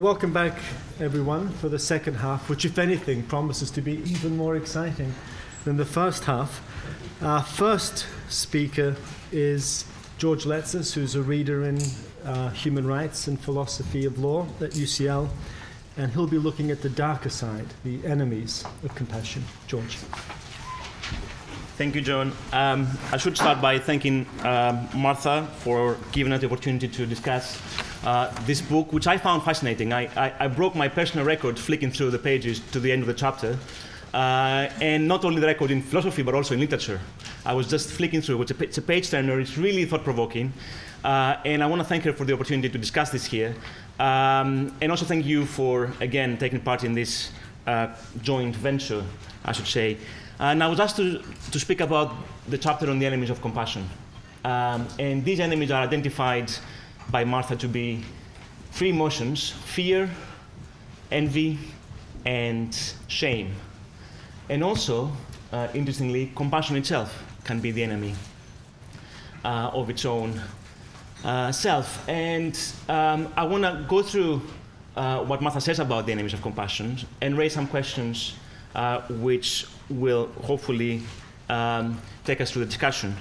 Welcome back, everyone, for the second half, which, if anything, promises to be even more exciting than the first half. Our first speaker is George Letzis, who's a reader in human rights and philosophy of law at UCL, and he'll be looking at the darker side, the enemies of compassion. George. Thank you, John. I should start by thanking Martha for giving us the opportunity to discuss this book, which I found fascinating. I broke my personal record flicking through the pages to the end of the chapter, and not only the record in philosophy, but also in literature. I was just flicking through. It's a page turner. It's really thought-provoking, and I want to thank her for the opportunity to discuss this here, and also thank you for, again, taking part in this joint venture, I should say. And I was asked to speak about the chapter on the enemies of compassion. And these enemies are identified by Martha to be three emotions: fear, envy, and shame. And also, interestingly, compassion itself can be the enemy of its own self. And I want to go through what Martha says about the enemies of compassion and raise some questions which will hopefully take us through the discussion.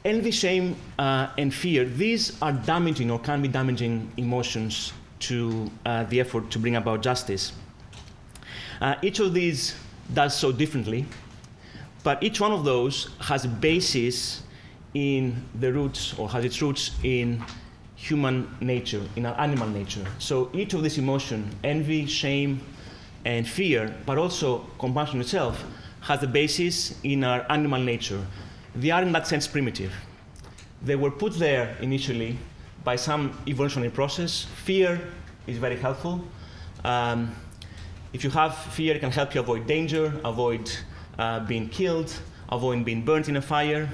Envy, shame, and fear, these are damaging or can be damaging emotions to the effort to bring about justice. Each of these does so differently, but each one of those has a basis in the roots, or has its roots in human nature, in our animal nature. So each of these emotions, envy, shame, and fear, but also compassion itself, has a basis in our animal nature. They are in that sense primitive. They were put there initially by some evolutionary process. Fear is very helpful. If you have fear, it can help you avoid danger, avoid being killed, avoid being burnt in a fire.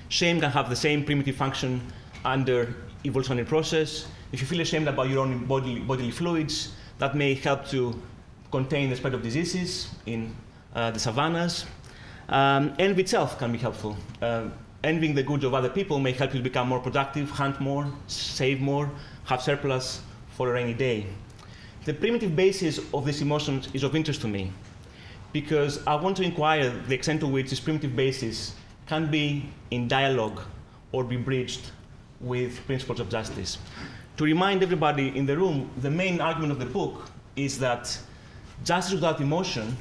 Shame can have the same primitive function under evolutionary process. If you feel ashamed about your own bodily fluids, that may help to contain the spread of diseases in the savannas. Envy itself can be helpful. Envying the goods of other people may help you become more productive, hunt more, save more, have surplus for a rainy day. The primitive basis of these emotions is of interest to me because I want to inquire the extent to which this primitive basis can be in dialogue or be bridged with principles of justice. To remind everybody in the room, the main argument of the book is that justice without emotion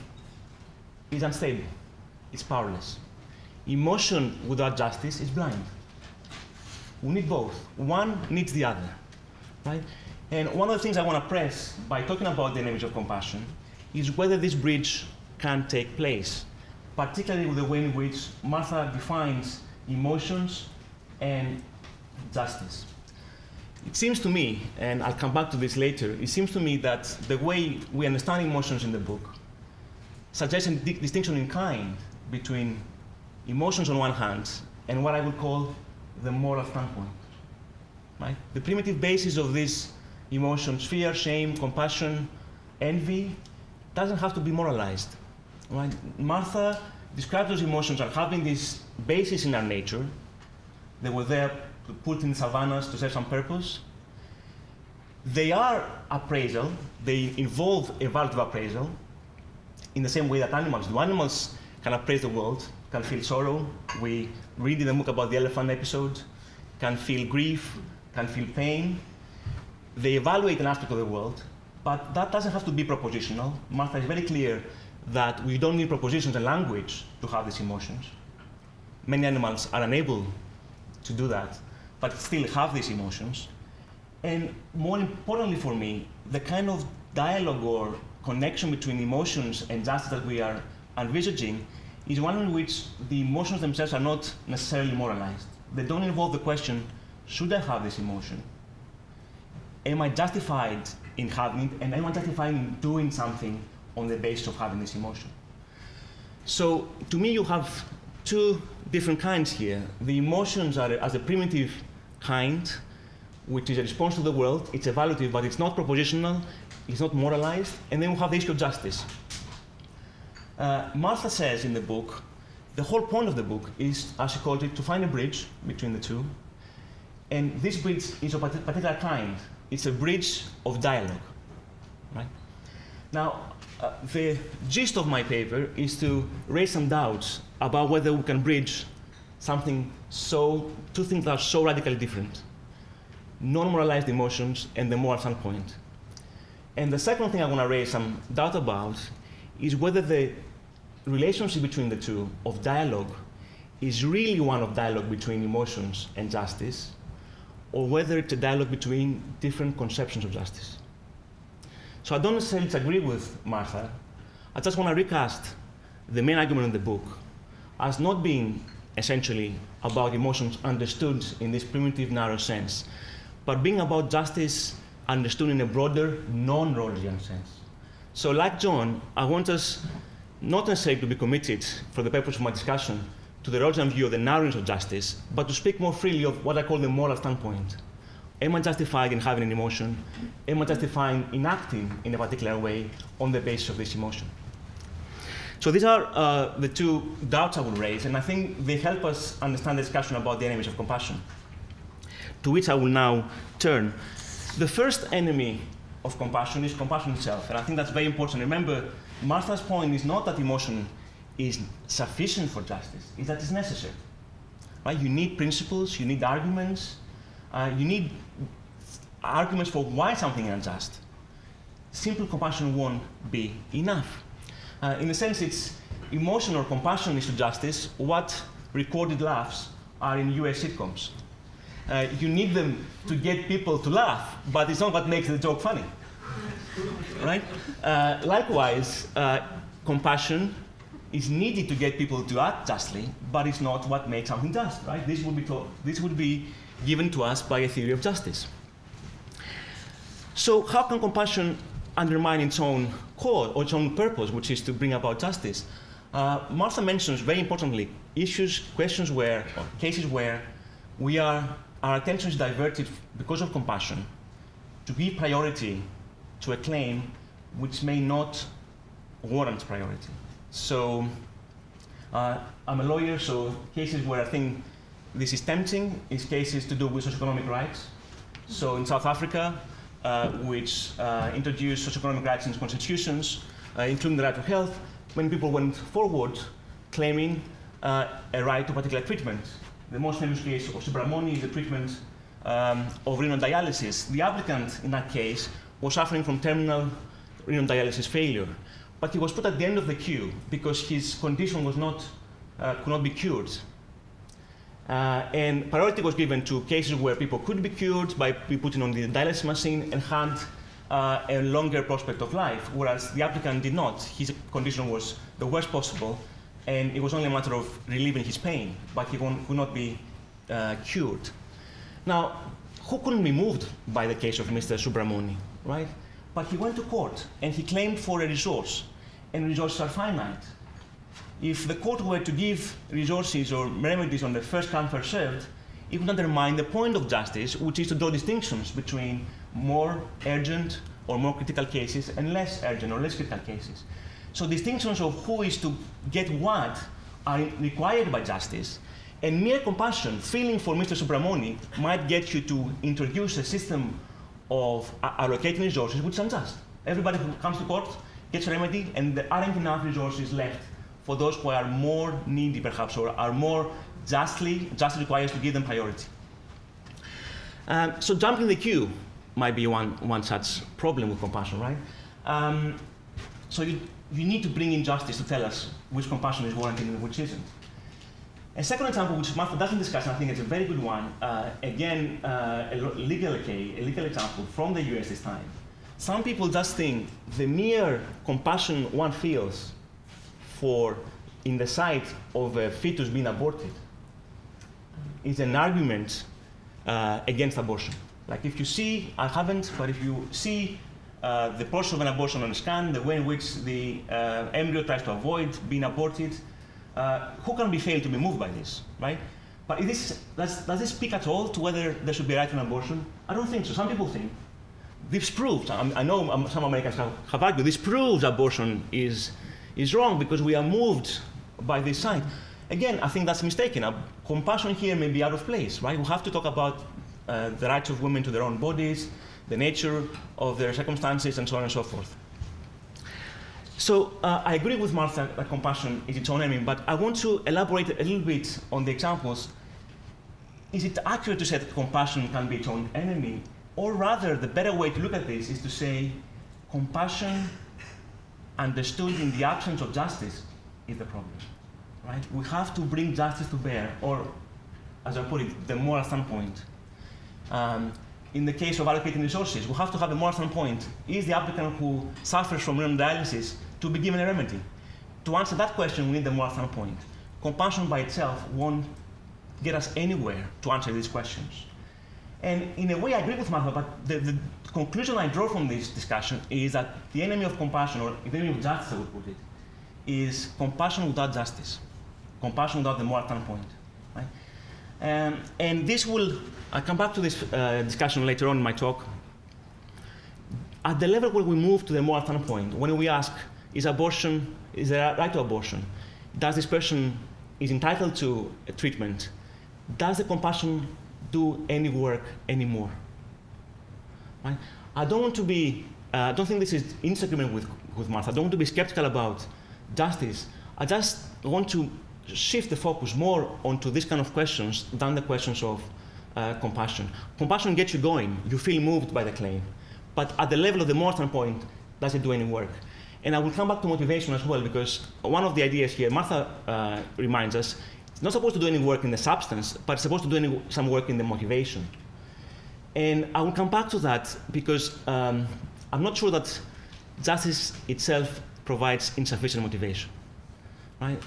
is unstable, it's powerless. Emotion without justice is blind. We need both. One needs the other, right? And one of the things I want to press by talking about the enemies of compassion is whether this bridge can take place, particularly with the way in which Martha defines emotions and justice. It seems to me, and I'll come back to this later, it seems to me that the way we understand emotions in the book suggests a distinction in kind between emotions on one hand and what I would call the moral standpoint. Right? The primitive basis of these emotions, fear, shame, compassion, envy, doesn't have to be moralized. Right? Martha describes those emotions as having this basis in our nature. They were there put in savannas to serve some purpose. They are appraisal. They involve a evaluative appraisal in the same way that animals do. Animals can appraise the world, can feel sorrow. We read in the book about the elephant episode, can feel grief, can feel pain. They evaluate an aspect of the world, but that doesn't have to be propositional. Martha is very clear that we don't need propositions and language to have these emotions. Many animals are unable to do that, but still have these emotions. And more importantly for me, the kind of dialogue or connection between emotions and justice that we are envisaging is one in which the emotions themselves are not necessarily moralized. They don't involve the question, should I have this emotion? Am I justified in having it, and am I justified in doing something on the basis of having this emotion? So to me, you have two different kinds here. The emotions are as a primitive kind, which is a response to the world. It's evaluative, but it's not propositional, it's not moralized. And then we have the issue of justice. Martha says in the book, the whole point of the book is, as she called it, to find a bridge between the two. And this bridge is of a particular kind, it's a bridge of dialogue, right? Now, the gist of my paper is to raise some doubts about whether we can bridge two things that are so radically different: non-moralized emotions and the moral standpoint. And the second thing I want to raise some doubt about is whether the relationship between the two of dialogue is really one of dialogue between emotions and justice, or whether it's a dialogue between different conceptions of justice. So I don't necessarily agree with Martha. I just want to recast the main argument in the book as not being essentially about emotions understood in this primitive, narrow sense, but being about justice understood in a broader, non-Rawlsian sense. So like John, I want us not necessarily to be committed, for the purpose of my discussion, to the Rawlsian view of the narrowness of justice, but to speak more freely of what I call the moral standpoint. Am I justified in having an emotion? Am I justified in acting in a particular way on the basis of this emotion? So these are the two doubts I will raise, and I think they help us understand the discussion about the enemies of compassion, to which I will now turn. The first enemy of compassion is compassion itself, and I think that's very important. Remember, Martha's point is not that emotion is sufficient for justice, it's that it's necessary. Right? You need principles, you need arguments, you need arguments for why something is unjust. Simple compassion won't be enough. In a sense, it's emotion or compassion is to justice what recorded laughs are in US sitcoms. You need them to get people to laugh, but it's not what makes the joke funny. Right? Likewise, compassion is needed to get people to act justly, but it's not what makes something just. Right? This would be given to us by a theory of justice. So how can compassion undermine its own cause or its own purpose, which is to bring about justice? Martha mentions, very importantly, cases where our attention is diverted because of compassion to give priority to a claim which may not warrant priority. So I'm a lawyer, so cases where I think this is tempting is cases to do with socioeconomic rights. So in South Africa, which introduced socioeconomic rights in its constitutions, including the right to health, when people went forward claiming a right to particular treatment. The most famous case of Subramani is the treatment of renal dialysis. The applicant in that case was suffering from terminal renal dialysis failure, but he was put at the end of the queue because his condition was could not be cured. And priority was given to cases where people could be cured by being put on the dialysis machine and had a longer prospect of life, whereas the applicant did not. His condition was the worst possible, and it was only a matter of relieving his pain, but he could not be cured. Now, who couldn't be moved by the case of Mr. Subramani, right? But he went to court, and he claimed for a resource, and resources are finite. If the court were to give resources or remedies on the first come, first served, it would undermine the point of justice, which is to draw distinctions between more urgent or more critical cases and less urgent or less critical cases. So distinctions of who is to get what are required by justice, and mere compassion, feeling for Mr. Subramani, might get you to introduce a system of allocating resources which is unjust. Everybody who comes to court gets a remedy, and there aren't enough resources left for those who are more needy, perhaps, or are more justly required to give them priority. So jumping the queue might be one such problem with compassion, right? So you need to bring in justice to tell us which compassion is warranted and which isn't. A second example, which Martha doesn't discuss, and I think it's a very good one, again, a legal example from the US this time. Some people just think the mere compassion one feels in the sight of a fetus being aborted is an argument against abortion. Like if you see, I haven't, but if you see the process of an abortion on a scan, the way in which the embryo tries to avoid being aborted, who can be failed to be moved by this, right? But does this speak at all to whether there should be a right to an abortion? I don't think so. Some people think. This proves, I know some Americans have argued, this proves abortion is wrong because we are moved by this side. Again, I think that's mistaken. Compassion here may be out of place, right? We have to talk about the rights of women to their own bodies, the nature of their circumstances, and so on and so forth. So I agree with Martha that compassion is its own enemy, but I want to elaborate a little bit on the examples. Is it accurate to say that compassion can be its own enemy? Or rather, the better way to look at this is to say compassion understood in the absence of justice is the problem. Right? We have to bring justice to bear, or as I put it, the moral standpoint. In the case of allocating resources, we have to have a moral standpoint. Is the applicant who suffers from renal dialysis to be given a remedy? To answer that question, we need the moral standpoint. Compassion by itself won't get us anywhere to answer these questions. And in a way, I agree with Martha, but the conclusion I draw from this discussion is that the enemy of compassion, or the enemy of justice, I would put it, is compassion without justice, compassion without the moral standpoint. Right? And this will, I'll come back to this discussion later on in my talk. At the level where we move to the moral standpoint, when we ask, is there a right to abortion? Does this person is entitled to a treatment? Does the compassion do any work anymore? Right? I don't want to be, I don't think this is in disagreement with Martha. I don't want to be skeptical about justice. I just want to shift the focus more onto these kind of questions than the questions of compassion. Compassion gets you going. You feel moved by the claim. But at the level of the moral standpoint, does it do any work? And I will come back to motivation as well, because one of the ideas here, Martha reminds us, it's not supposed to do any work in the substance, but it's supposed to do some work in the motivation. And I will come back to that because I'm not sure that justice itself provides insufficient motivation. Right?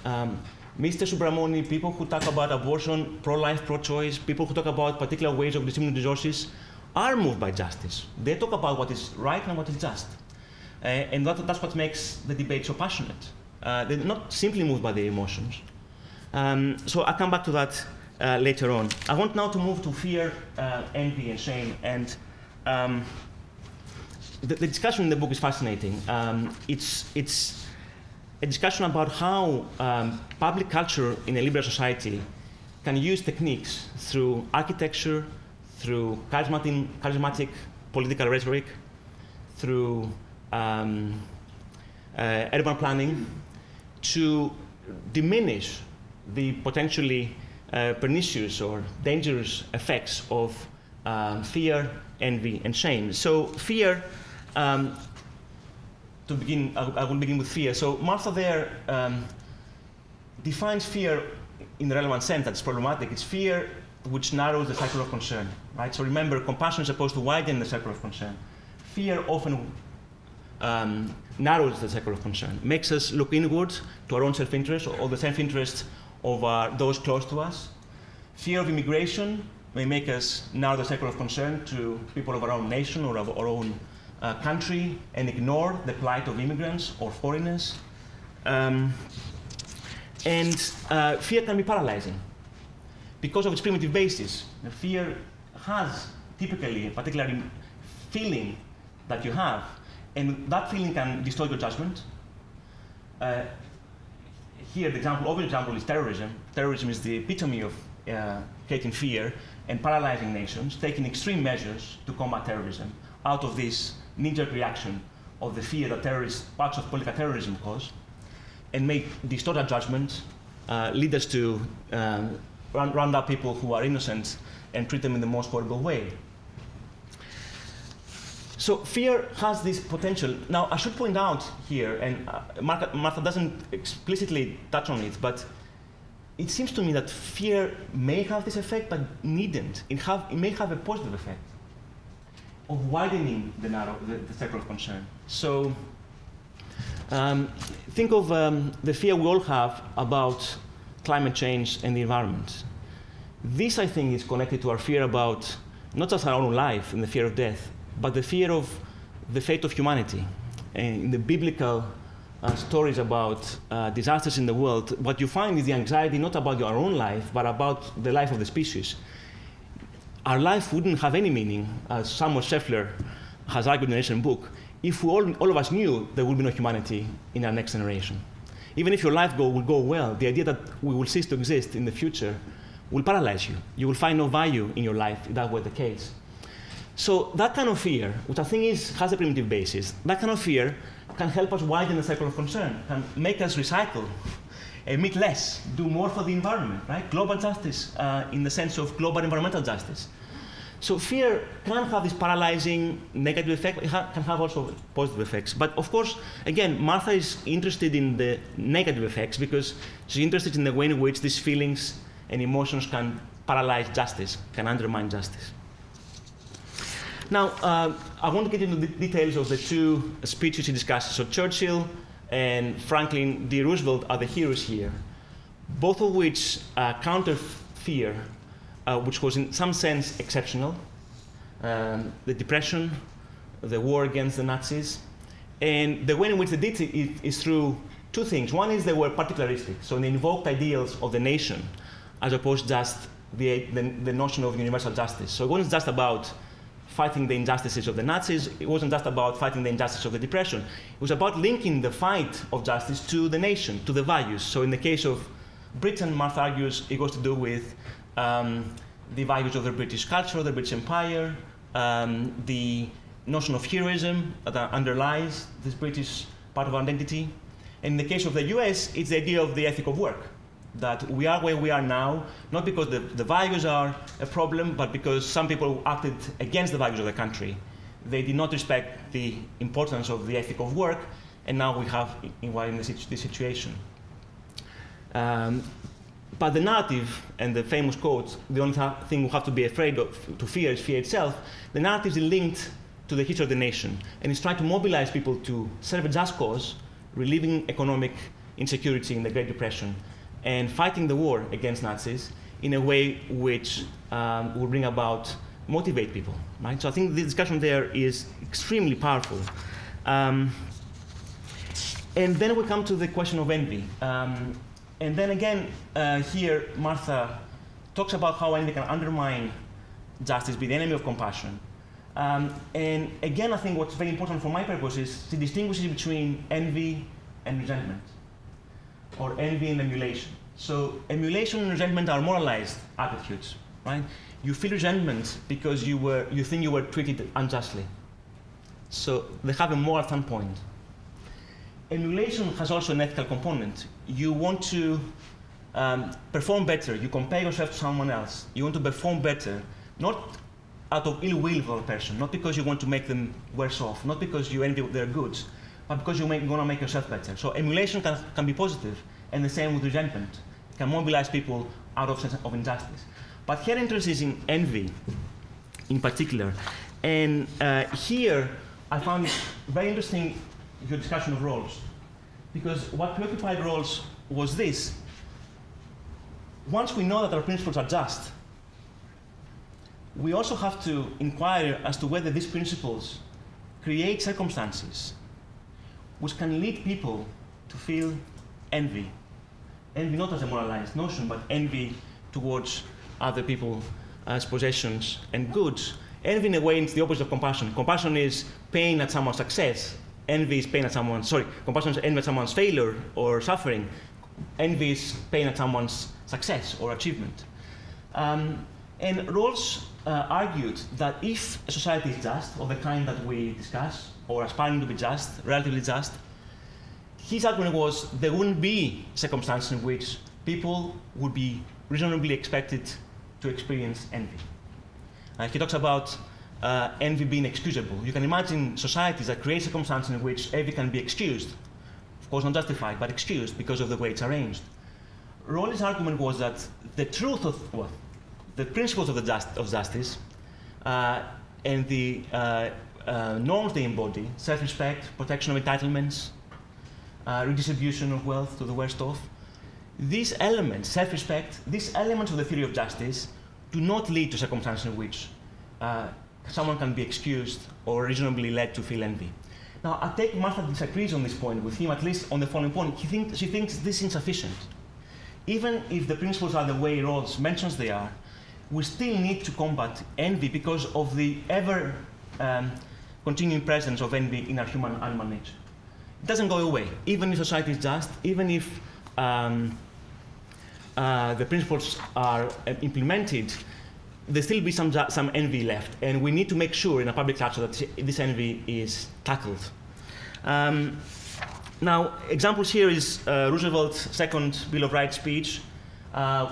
Mr. Subramani, people who talk about abortion, pro-life, pro-choice, people who talk about particular ways of distributing resources are moved by justice. They talk about what is right and what is just. And that's what makes the debate so passionate. They're not simply moved by their emotions. So I'll come back to that later on. I want now to move to fear, envy, and shame. And the discussion in the book is fascinating. It's a discussion about how public culture in a liberal society can use techniques through architecture, through charismatic political rhetoric, through urban planning, to diminish the potentially pernicious or dangerous effects of fear, envy, and shame. So fear, to begin, I will begin with fear. So Martha there defines fear in the relevant sense that's problematic. It's fear which narrows the circle of concern, right? So remember, compassion is supposed to widen the circle of concern. Fear often narrows the circle of concern, makes us look inwards to our own self-interest or the self-interest of those close to us. Fear of immigration may make us narrow the circle of concern to people of our own nation or of our own country and ignore the plight of immigrants or foreigners. And fear can be paralyzing because of its primitive basis. Fear has typically a particular feeling that you have, and that feeling can destroy your judgment. Here, the obvious example is terrorism. Terrorism is the epitome of creating fear and paralyzing nations, taking extreme measures to combat terrorism out of this knee-jerk reaction of the fear that parts of political terrorism cause, and may distort our judgment, lead us to round up people who are innocent and treat them in the most horrible way. So fear has this potential. Now, I should point out here, and Martha doesn't explicitly touch on it, but it seems to me that fear may have this effect, but needn't. It may have a positive effect of widening the circle of concern. So think of the fear we all have about climate change and the environment. This, I think, is connected to our fear about not just our own life and the fear of death, but the fear of the fate of humanity. And in the biblical stories about disasters in the world, what you find is the anxiety not about your own life, but about the life of the species. Our life wouldn't have any meaning, as Samuel Scheffler has argued in the recent book, if all of us knew there would be no humanity in our next generation. Even if your life will go well, the idea that we will cease to exist in the future will paralyze you. You will find no value in your life if that were the case. So that kind of fear, which I think has a primitive basis, that kind of fear can help us widen the cycle of concern, can make us recycle, emit less, do more for the environment, right? Global justice in the sense of global environmental justice. So fear can have this paralyzing negative effect, it can have also positive effects. But of course, again, Martha is interested in the negative effects because she's interested in the way in which these feelings and emotions can paralyze justice, can undermine justice. Now, I want to get into the details of the two speeches she discussed. So Churchill and Franklin D. Roosevelt are the heroes here, both of which counter fear, which was in some sense exceptional, the Depression, the war against the Nazis. And the way in which they did it is through two things. One is they were particularistic, so they invoked ideals of the nation, as opposed to just the notion of universal justice. So it wasn't just about fighting the injustices of the Nazis, it wasn't just about fighting the injustice of the Depression. It was about linking the fight of justice to the nation, to the values. So in the case of Britain, Martha argues it goes to do with the values of the British culture, the British Empire, the notion of heroism that underlies this British part of our identity. And in the case of the US, it's the idea of the ethic of work, that we are where we are now, not because the values are a problem, but because some people acted against the values of the country. They did not respect the importance of the ethic of work, and now we have in this situation. But the narrative and the famous quote, the only thing we have to be afraid of, to fear, is fear itself. The narrative is linked to the history of the nation, and it's trying to mobilize people to serve a just cause, relieving economic insecurity in the Great Depression, and fighting the war against Nazis in a way which will bring about, motivate people, right? So I think the discussion there is extremely powerful. And then we come to the question of envy. And then again, here, Martha talks about how envy can undermine justice, be the enemy of compassion. And again, I think what's very important for my purpose is she distinguishes between envy and resentment, or envy and emulation. So emulation and resentment are moralized attitudes, right? You feel resentment because you think you were treated unjustly. So they have a moral standpoint. Emulation has also an ethical component. You want to perform better. You compare yourself to someone else. You want to perform better, not out of ill will for a person, not because you want to make them worse off, not because you envy their goods, but because you want to make yourself better. So emulation can be positive, and the same with resentment. It can mobilize people out of sense of injustice. But her interest is in envy, in particular. And here, I found very interesting your discussion of roles. Because what preoccupied roles was this. Once we know that our principles are just, we also have to inquire as to whether these principles create circumstances which can lead people to feel envy. Envy not as a moralized notion, but envy towards other people's possessions and goods. Envy, in a way, is the opposite of compassion. Compassion is pain at someone's success. Envy is pain at compassion is envy at someone's failure or suffering. Envy is pain at someone's success or achievement. And Rawls argued that if a society is just, of the kind that we discuss, or aspiring to be just, relatively just, his argument was there wouldn't be circumstances in which people would be reasonably expected to experience envy. He talks about envy being excusable. You can imagine societies that create circumstances in which envy can be excused, of course not justified, but excused because of the way it's arranged. Rawls' argument was that the truth of, the principles of justice and the norms they embody, self-respect, protection of entitlements, redistribution of wealth to the worst off, these elements, self-respect, these elements of the theory of justice do not lead to circumstances in which someone can be excused or reasonably led to feel envy. Now, I take Martha disagrees on this point with him, at least on the following point. She thinks this is insufficient. Even if the principles are the way Rawls mentions they are, we still need to combat envy because of the ever continuing presence of envy in our human animal nature. It doesn't go away. Even if society is just, even if the principles are implemented, there still be some envy left, and we need to make sure in a public culture that this envy is tackled. Now, examples here is Roosevelt's second Bill of Rights speech,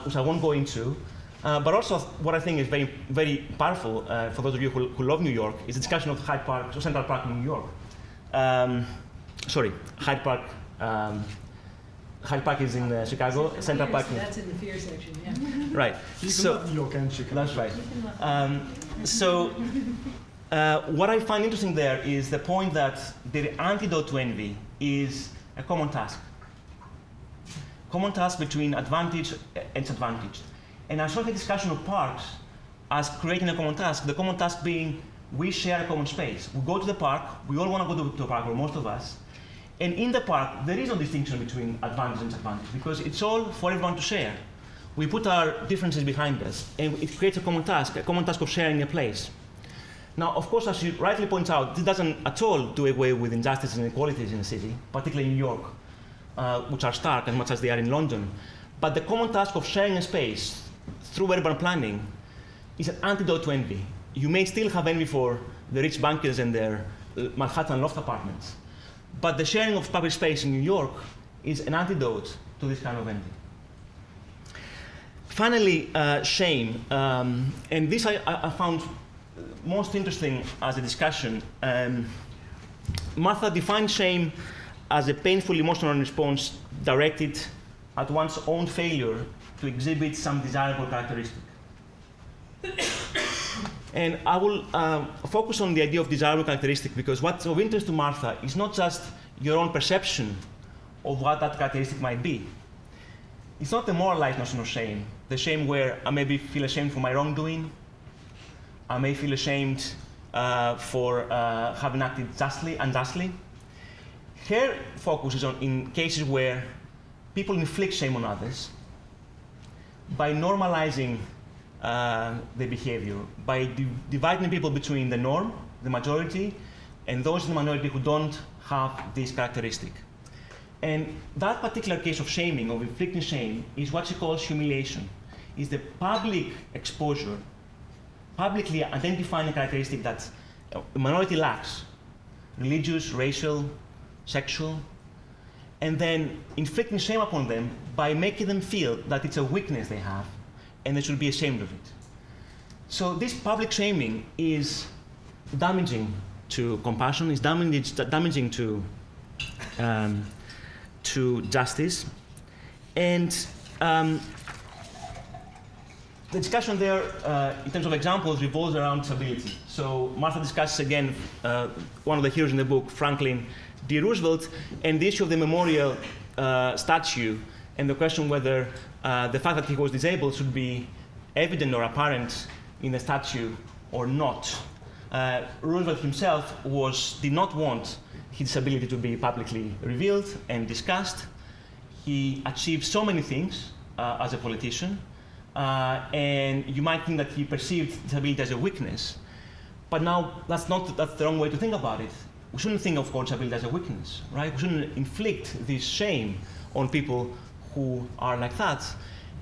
which I won't go into, but also what I think is very, very powerful for those of you who love New York is the discussion of Hyde Park, so Central Park in New York. Hyde Park. Hyde Park is in Chicago. Central Park. That's in the fear section, yeah. Right. So New York and Chicago. That's right. What I find interesting there is the point that the antidote to envy is a common task. Common task between advantage and disadvantage. And I saw the discussion of parks as creating a common task, the common task being we share a common space. We go to the park, we all want to go to the park, or most of us, and in the park, there is no distinction between advantage and disadvantage because it's all for everyone to share. We put our differences behind us, and it creates a common task of sharing a place. Now, of course, as you rightly point out, this doesn't at all do away with injustice and inequalities in the city, particularly in New York, which are stark as much as they are in London. But the common task of sharing a space through urban planning is an antidote to envy. You may still have envy for the rich bankers and their Manhattan loft apartments, but the sharing of public space in New York is an antidote to this kind of envy. Finally, shame. And this I found most interesting as a discussion. Martha defines shame as a painful emotional response directed at one's own failure to exhibit some desirable characteristic. And I will focus on the idea of desirable characteristic because what's of interest to Martha is not just your own perception of what that characteristic might be. It's not the moralized notion of shame, the shame where I maybe feel ashamed for my wrongdoing, I may feel ashamed for having acted unjustly. Her focus is on in cases where people inflict shame on others by normalizing the behavior, by dividing people between the norm, the majority, and those in the minority who don't have this characteristic. And that particular case of shaming, of inflicting shame, is what she calls humiliation. Is the public exposure, publicly identifying a characteristic that the minority lacks, religious, racial, sexual, and then inflicting shame upon them by making them feel that it's a weakness they have and they should be ashamed of it. So this public shaming is damaging to compassion, is damaging to justice, and the discussion there, in terms of examples, revolves around disability. So Martha discusses again one of the heroes in the book, Franklin D. Roosevelt, and the issue of the memorial statue, and the question whether the fact that he was disabled should be evident or apparent in the statue or not. Roosevelt himself did not want his disability to be publicly revealed and discussed. He achieved so many things as a politician, and you might think that he perceived disability as a weakness, but now that's the wrong way to think about it. We shouldn't think of disability as a weakness, right? We shouldn't inflict this shame on people who are like that.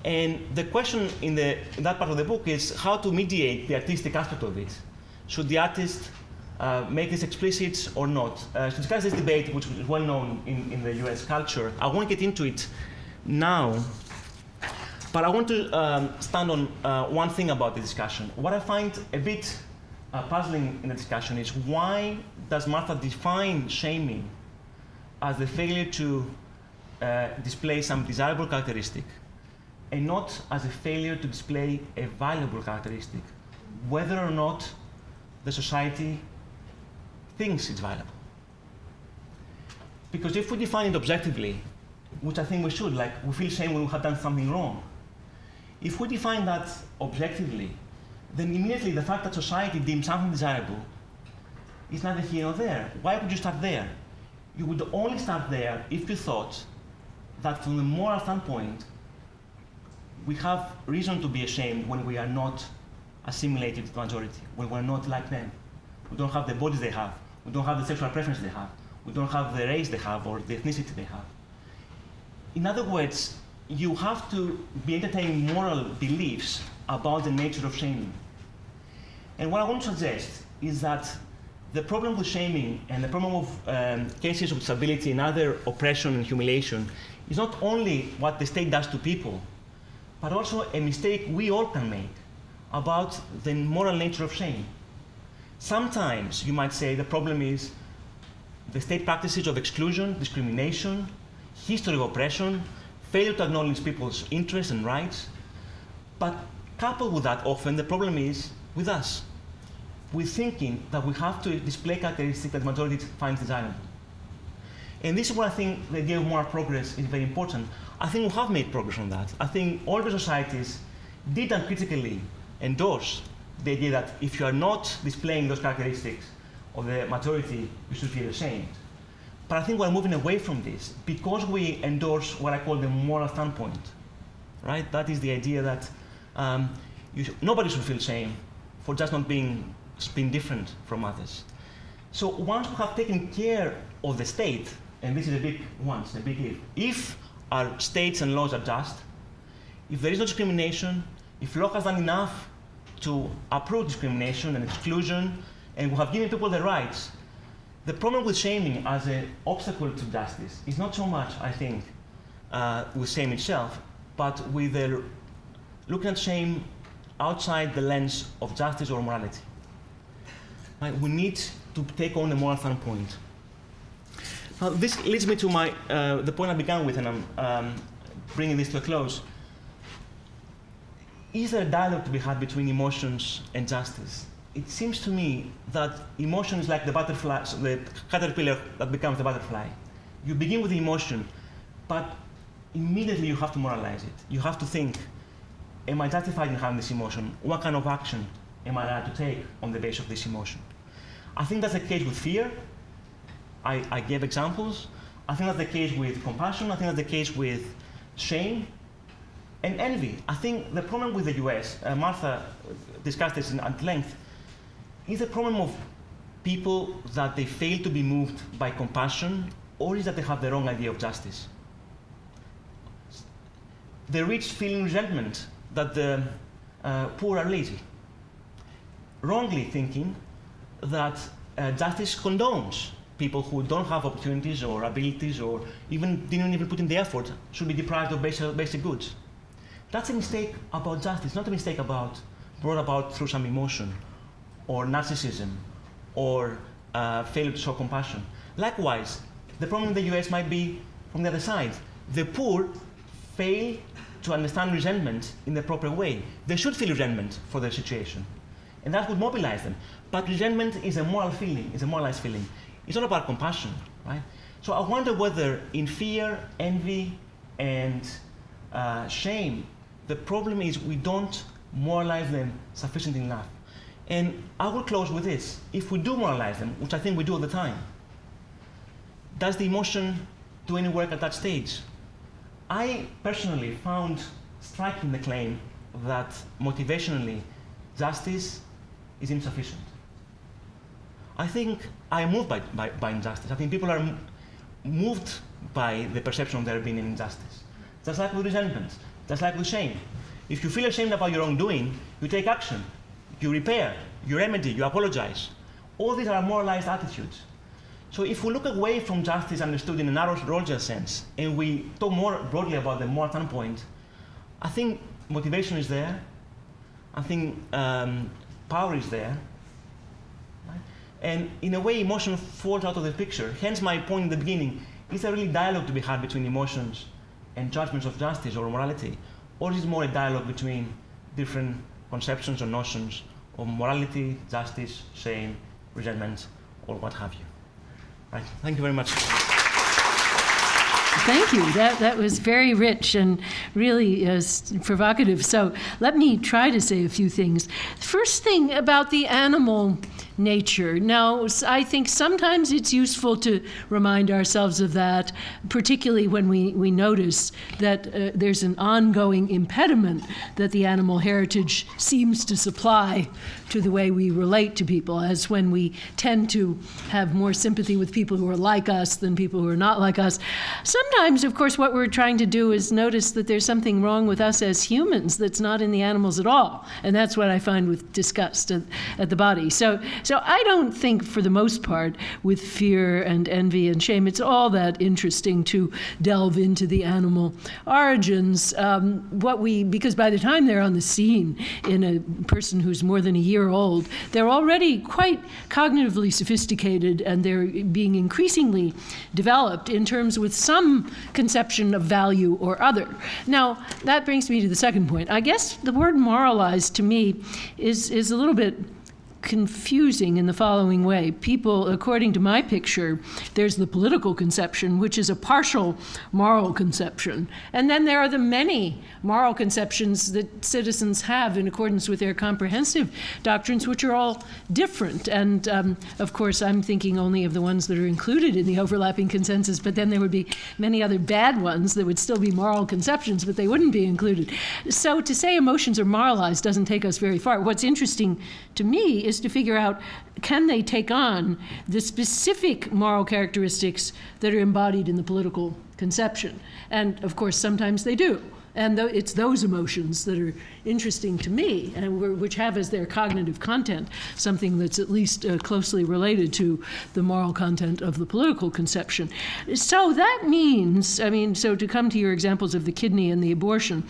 And the question in that part of the book is how to mediate the artistic aspect of it. Should the artist make this explicit or not? To discuss this debate, which is well known in the US culture, I won't get into it now, but I want to stand on one thing about the discussion. What I find a bit puzzling in the discussion is why does Martha define shaming as the failure to display some desirable characteristic and not as a failure to display a valuable characteristic, whether or not the society thinks it's valuable. Because if we define it objectively, which I think we should, like we feel shame when we have done something wrong, if we define that objectively, then immediately the fact that society deems something desirable is neither here nor there. Why would you start there? You would only start there if you thought that from the moral standpoint, we have reason to be ashamed when we are not assimilated to the majority, when we're not like them. We don't have the bodies they have. We don't have the sexual preference they have. We don't have the race they have or the ethnicity they have. In other words, you have to be entertaining moral beliefs about the nature of shaming. And what I want to suggest is that the problem with shaming and the problem of cases of disability and other oppression and humiliation is not only what the state does to people, but also a mistake we all can make about the moral nature of shame. Sometimes you might say the problem is the state practices of exclusion, discrimination, history of oppression, failure to acknowledge people's interests and rights. But coupled with that, often the problem is with us. We're thinking that we have to display characteristics that the majority finds desirable. And this is where I think the idea of moral progress is very important. I think we have made progress on that. I think all the societies did uncritically endorse the idea that if you are not displaying those characteristics of the majority, you should feel ashamed. But I think we're moving away from this because we endorse what I call the moral standpoint, right? That is the idea that nobody should feel shame for just not being different from others. So once we have taken care of the state, and this is a big once, a big if our states and laws are just, if there is no discrimination, if law has done enough to approve discrimination and exclusion, and we have given people the rights, the problem with shaming as an obstacle to justice is not so much, I think, with shame itself, but with looking at shame outside the lens of justice or morality. Right? We need to take on a moral standpoint. Now, this leads me to the point I began with, and I'm bringing this to a close. Is there a dialogue to be had between emotions and justice? It seems to me that emotion is like the butterfly, so the caterpillar that becomes the butterfly. You begin with the emotion, but immediately you have to moralize it. You have to think, am I justified in having this emotion? What kind of action am I allowed to take on the basis of this emotion? I think that's the case with fear. I gave examples. I think that's the case with compassion. I think that's the case with shame and envy. I think the problem with the US, Martha discussed this at length, is the problem of people that they fail to be moved by compassion, or is that they have the wrong idea of justice. The rich feel resentment that the poor are lazy, wrongly thinking that justice condones people who don't have opportunities or abilities or didn't even put in the effort should be deprived of basic goods. That's a mistake about justice, not a mistake brought about through some emotion or narcissism or failure to show compassion. Likewise, the problem in the US might be from the other side. The poor fail to understand resentment in the proper way. They should feel resentment for their situation, and that would mobilize them. But resentment is a moral feeling, it's a moralized feeling. It's not about compassion, right? So I wonder whether in fear, envy, and shame, the problem is we don't moralize them sufficiently enough. And I will close with this. If we do moralize them, which I think we do all the time, does the emotion do any work at that stage? I personally found striking the claim that motivationally justice is insufficient. I think I am moved by injustice. I think people are moved by the perception of there being an injustice. Just like with resentment, just like with shame. If you feel ashamed about your wrongdoing, you take action. You repair, you remedy, you apologize. All these are moralized attitudes. So if we look away from justice understood in a narrow Roger sense, and we talk more broadly about the moral standpoint, I think motivation is there. I think power is there. Right? And in a way, emotion falls out of the picture. Hence my point in the beginning, is there really dialogue to be had between emotions and judgments of justice or morality? Or is it more a dialogue between different conceptions or notions of morality, justice, shame, resentment, or what have you? Right. Thank you very much. Thank you. That was very rich and really provocative. So let me try to say a few things. First thing about the animal nature. Now, I think sometimes it's useful to remind ourselves of that, particularly when we notice that there's an ongoing impediment that the animal heritage seems to supply to the way we relate to people, as when we tend to have more sympathy with people who are like us than people who are not like us. Sometimes, of course, what we're trying to do is notice that there's something wrong with us as humans that's not in the animals at all. And that's what I find with disgust at the body. So I don't think, for the most part, with fear and envy and shame, it's all that interesting to delve into the animal origins. Because by the time they're on the scene in a person who's more than a year old, they're already quite cognitively sophisticated, and they're being increasingly developed in terms with some conception of value or other. Now, that brings me to the second point. I guess the word moralized to me is a little bit confusing in the following way. People, according to my picture, there's the political conception, which is a partial moral conception. And then there are the many moral conceptions that citizens have in accordance with their comprehensive doctrines, which are all different. And of course, I'm thinking only of the ones that are included in the overlapping consensus, but then there would be many other bad ones that would still be moral conceptions, but they wouldn't be included. So to say emotions are moralized doesn't take us very far. What's interesting to me is to figure out, can they take on the specific moral characteristics that are embodied in the political conception? And of course, sometimes they do. And it's those emotions that are interesting to me, and which have as their cognitive content something that's at least closely related to the moral content of the political conception. So that means, so to come to your examples of the kidney and the abortion,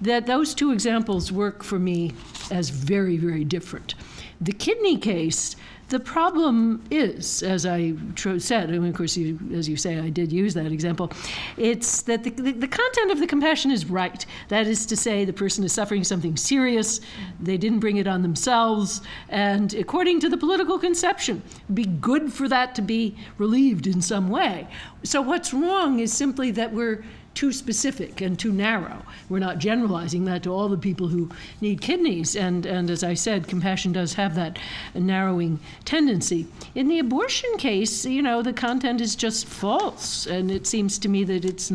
that those two examples work for me as very, very different. The kidney case, the problem is, as I said, of course, as you say, I did use that example, it's that the content of the compassion is right. That is to say, the person is suffering something serious, they didn't bring it on themselves, and according to the political conception, it would be good for that to be relieved in some way. So what's wrong is simply that we're too specific and too narrow. We're not generalizing that to all the people who need kidneys. And as I said, compassion does have that narrowing tendency. In the abortion case, the content is just false. And it seems to me that it's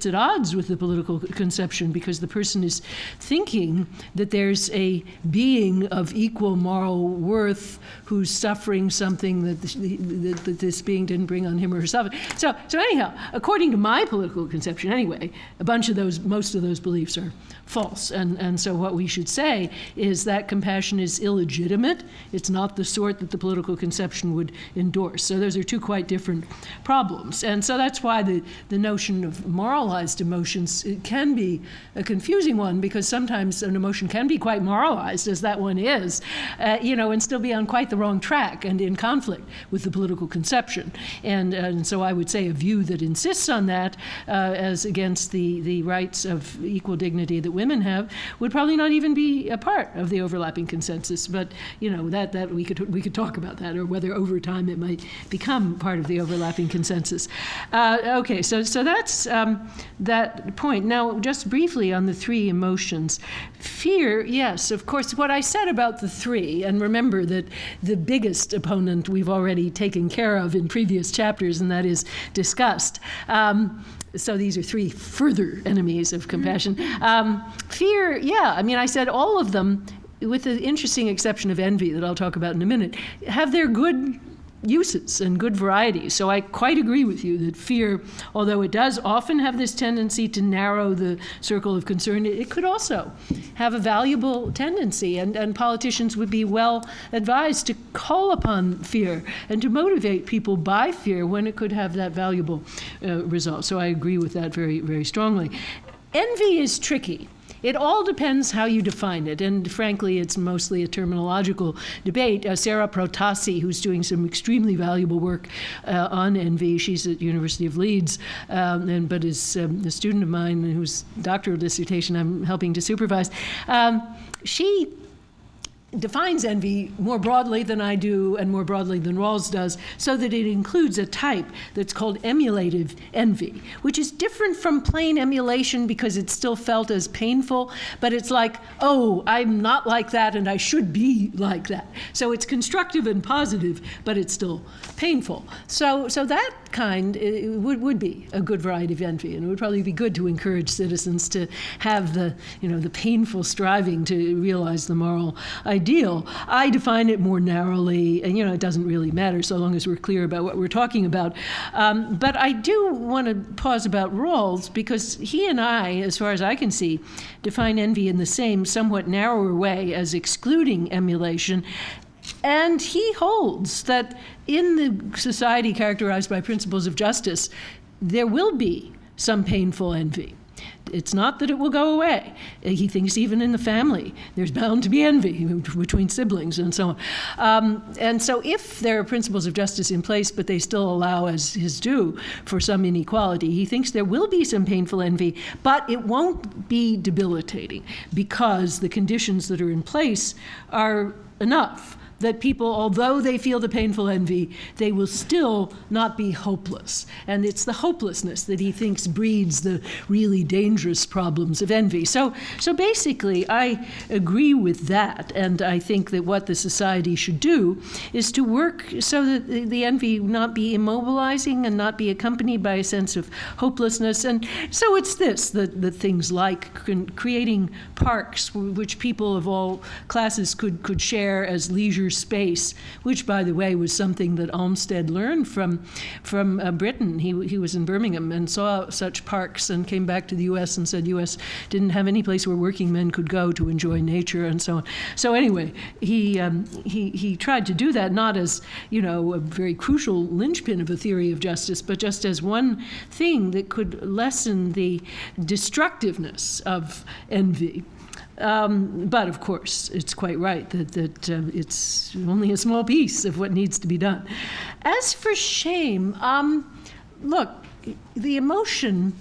at odds with the political conception, because the person is thinking that there's a being of equal moral worth who's suffering something that this being didn't bring on him or herself. So anyhow, according to my political conception, anyway, most of those beliefs are false. And so what we should say is that compassion is illegitimate. It's not the sort that the political conception would endorse. So those are two quite different problems. And so that's why the notion of moralized emotions, it can be a confusing one, because sometimes an emotion can be quite moralized, as that one is, and still be on quite the wrong track and in conflict with the political conception. And so I would say a view that insists on that as against the rights of equal dignity that women have would probably not even be a part of the overlapping consensus. But that we could talk about that, or whether over time it might become part of the overlapping consensus. Okay, so that's that point. Now, just briefly on the three emotions. Fear, yes, of course, what I said about the three, and remember that the biggest opponent we've already taken care of in previous chapters, and that is disgust. So these are three further enemies of compassion. Fear, yeah, I said all of them, with the interesting exception of envy that I'll talk about in a minute, have their good uses and good varieties. So I quite agree with you that fear, although it does often have this tendency to narrow the circle of concern, it could also have a valuable tendency, and politicians would be well advised to call upon fear and to motivate people by fear when it could have that valuable result. So I agree with that very, very strongly. Envy is tricky. It all depends how you define it, and frankly, it's mostly a terminological debate. Sarah Protasi, who's doing some extremely valuable work on envy, she's at University of Leeds, but is a student of mine whose doctoral dissertation I'm helping to supervise. She defines envy more broadly than I do and more broadly than Rawls does, so that it includes a type that's called emulative envy, which is different from plain emulation because it's still felt as painful, but it's like, oh, I'm not like that and I should be like that. So it's constructive and positive, but it's still painful. So that kind would be a good variety of envy, and it would probably be good to encourage citizens to have the painful striving to realize the moral ideal. I define it more narrowly, and it doesn't really matter so long as we're clear about what we're talking about. But I do want to pause about Rawls, because he and I, as far as I can see, define envy in the same somewhat narrower way as excluding emulation. And he holds that in the society characterized by principles of justice, there will be some painful envy. It's not that it will go away. He thinks even in the family, there's bound to be envy between siblings and so on. And so if there are principles of justice in place, but they still allow, as his due, for some inequality, he thinks there will be some painful envy, but it won't be debilitating because the conditions that are in place are enough that people, although they feel the painful envy, they will still not be hopeless. And it's the hopelessness that he thinks breeds the really dangerous problems of envy. So basically, I agree with that, and I think that what the society should do is to work so that the envy not be immobilizing and not be accompanied by a sense of hopelessness. And so it's this, that things like creating parks which people of all classes could share as leisure space, which, by the way, was something that Olmsted learned from Britain. He was in Birmingham and saw such parks and came back to the U.S. and said U.S. didn't have any place where working men could go to enjoy nature and so on. So anyway, he tried to do that not as a very crucial linchpin of a theory of justice, but just as one thing that could lessen the destructiveness of envy. But of course, it's quite right that it's only a small piece of what needs to be done. As for shame, look, the emotion